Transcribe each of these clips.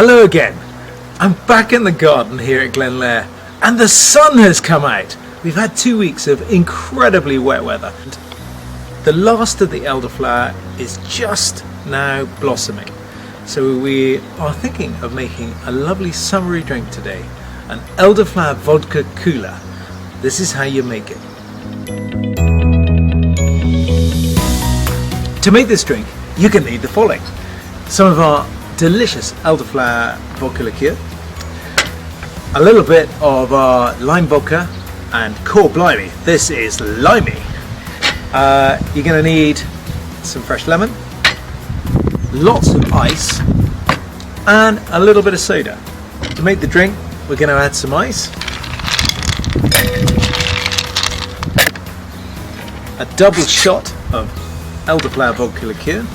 Hello again. I'm back in the garden here at Glenlair and the sun has come out. We've had 2 weeks of incredibly wet weather. The last of the elderflower is just now blossoming. So we are thinking of making a lovely summery drink today, an Elderflower Vodka Cooler. This is how you make it. To make this drink, you're going to need the following. Some of our delicious Elderflower Vodka Liqueur, a little bit of our lime vodka, and core blimey, this is limey. You're going to need some fresh lemon, lots of ice, and a little bit of soda. To make the drink, we're going to add some ice, a double shot of Elderflower Vodka Liqueur,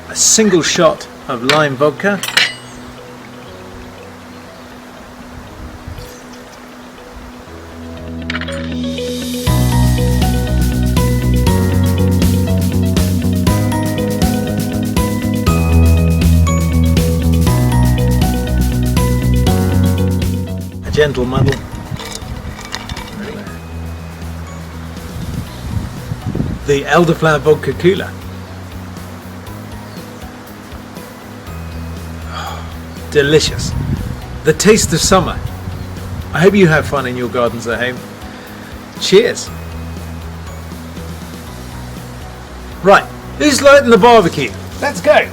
a single shot of lime vodka, a gentle muddle, the Elderflower Vodka Cooler. Delicious. The taste of summer. I hope you have fun in your gardens at home. Cheers. Right, who's lighting the barbecue? Let's go.